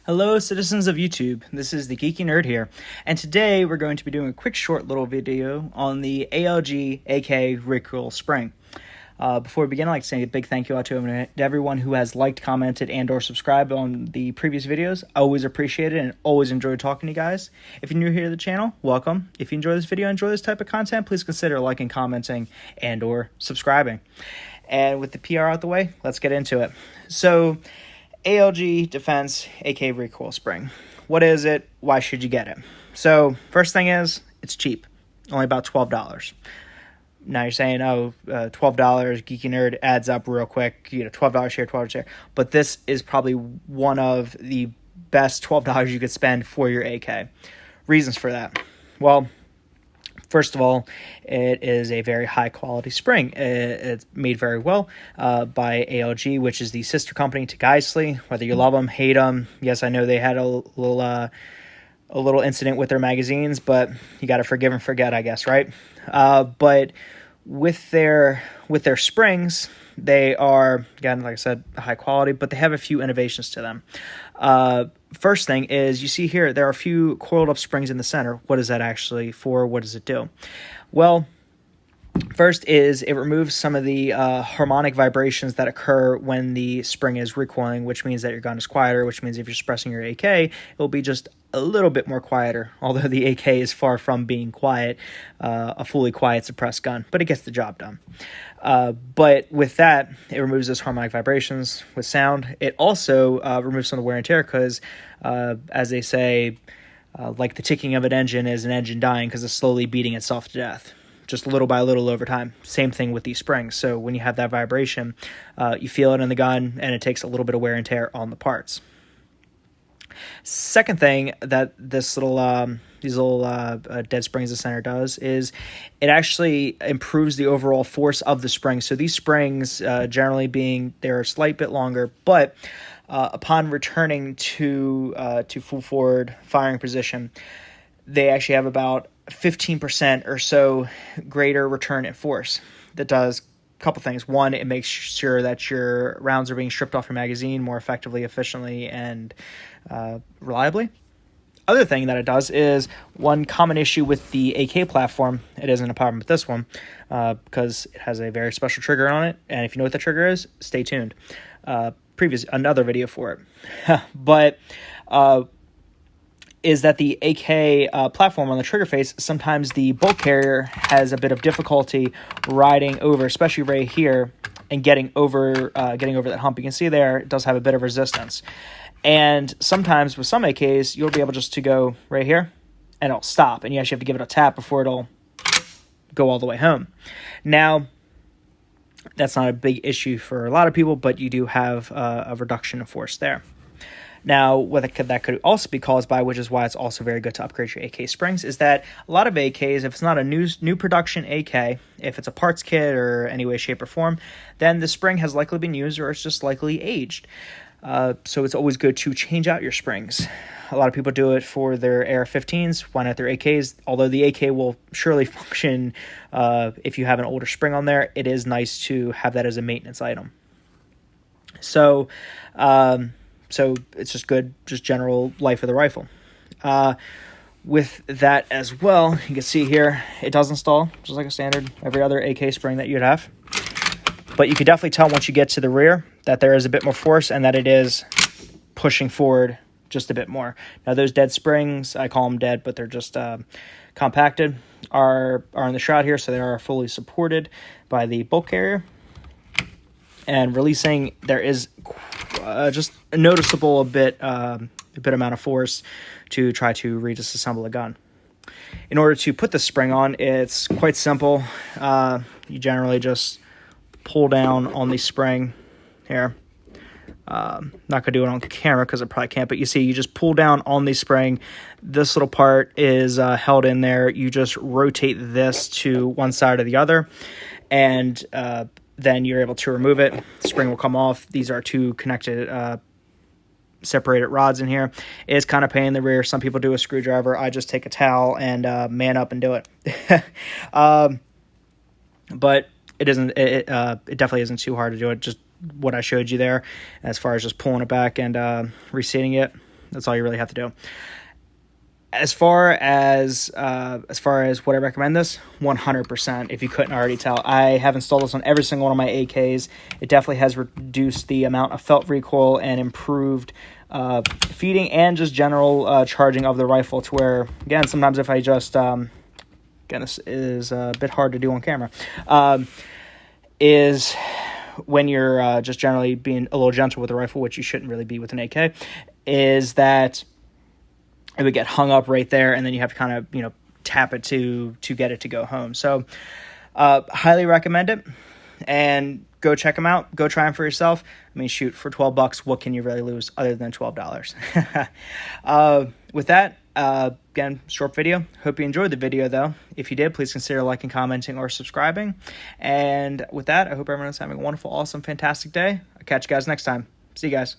Hello citizens of YouTube, this is the Geeky Nerd here, and today we're going to be doing a quick short little video on the ALG AK Recoil spring. Before we begin, I'd like to say a big thank you out to everyone who has liked, commented, and or subscribed on the previous videos. I always appreciate it and always enjoy talking to you guys. If you're new here to the channel, welcome. If you enjoy this video, enjoy this type of content, please consider liking, commenting, and or subscribing. And with the PR out the way, let's get into it. So, ALG Defense AK Recoil spring. What is it? Why should you get it? So, first thing is, it's cheap. Only about $12. Now you're saying, oh, $12, Geeky Nerd adds up real quick. You know, $12 here, $12 here. But this is probably one of the best $12 you could spend for your AK. Reasons for that. Well, first of all, it is a very high-quality spring. It's made very well by ALG, which is the sister company to Geissele. Whether you love them, hate them. Yes, I know they had a little incident with their magazines, but you got to forgive and forget, I guess, right? But with their springs, they are, again, like I said, high quality, but they have a few innovations to them. First thing is, you see here, there are a few coiled up springs in the center. What is that actually for? What does it do? Well, first is it removes some of the harmonic vibrations that occur when the spring is recoiling, which means that your gun is quieter, which means if you're suppressing your AK, it will be just a little bit more quieter, although the AK is far from being quiet, a fully quiet suppressed gun, but it gets the job done. But with that, it removes those harmonic vibrations with sound. It also removes some of the wear and tear because, as they say, like the ticking of an engine is an engine dying because it's slowly beating itself to death, just little by little over time. Same thing with these springs. So when you have that vibration, you feel it in the gun, and it takes a little bit of wear and tear on the parts. Second thing that these little dead springs in the center does is it actually improves the overall force of the spring. So these springs, generally being, they're a slight bit longer, but upon returning to full forward firing position, they actually have about 15% or so greater return in force. That does a couple things. One, it makes sure that your rounds are being stripped off your magazine more effectively, efficiently, and reliably. Other thing that it does is, one common issue with the AK platform, it isn't a problem with this one, because it has a very special trigger on it, and if you know what the trigger is, stay tuned. Another video for it. But is that the AK platform on the trigger face, sometimes the bolt carrier has a bit of difficulty riding over, especially right here, and getting over that hump. You can see there, it does have a bit of resistance. And sometimes with some AKs, you'll be able just to go right here, and it'll stop, and you actually have to give it a tap before it'll go all the way home. Now, that's not a big issue for a lot of people, but you do have a reduction of force there. Now, what that could also be caused by, which is why it's also very good to upgrade your AK springs, is that a lot of AKs, if it's not a new production AK, if it's a parts kit or any way, shape, or form, then the spring has likely been used or it's just likely aged. So it's always good to change out your springs. A lot of people do it for their AR-15s, why not their AKs? Although the AK will surely function if you have an older spring on there, it is nice to have that as a maintenance item. So it's just good, just general life of the rifle. With that as well, you can see here, it does install just like a standard, every other AK spring that you'd have. But you can definitely tell once you get to the rear that there is a bit more force and that it is pushing forward just a bit more. Now those dead springs, I call them dead, but they're just compacted, are in the shroud here, so they are fully supported by the bolt carrier. And releasing, there is just a noticeable a bit amount of force to try to redisassemble a gun. In order to put the spring on, it's quite simple. You generally just pull down on the spring here. Not gonna do it on camera because I probably can't, but you see, you just pull down on the spring. This little part is held in there. You just rotate this to one side or the other, and then you're able to remove it. The spring will come off. These are two connected, separated rods in here. It is kind of pain in the rear. Some people do a screwdriver. I just take a towel and man up and do it. But it isn't. It definitely isn't too hard to do it. Just what I showed you there, as far as just pulling it back and reseating it. That's all you really have to do. As far as what I recommend this, 100%, if you couldn't already tell. I have installed this on every single one of my AKs. It definitely has reduced the amount of felt recoil and improved feeding and just general charging of the rifle, to where, again, sometimes if I just, again, this is a bit hard to do on camera, is when you're just generally being a little gentle with the rifle, which you shouldn't really be with an AK, is that it would get hung up right there, and then you have to kind of, tap it to get it to go home. So highly recommend it, and go check them out. Go try them for yourself. I mean, shoot, for $12, what can you really lose other than $12? With that, again, short video. Hope you enjoyed the video, though. If you did, please consider liking, commenting, or subscribing. And with that, I hope everyone is having a wonderful, awesome, fantastic day. I'll catch you guys next time. See you guys.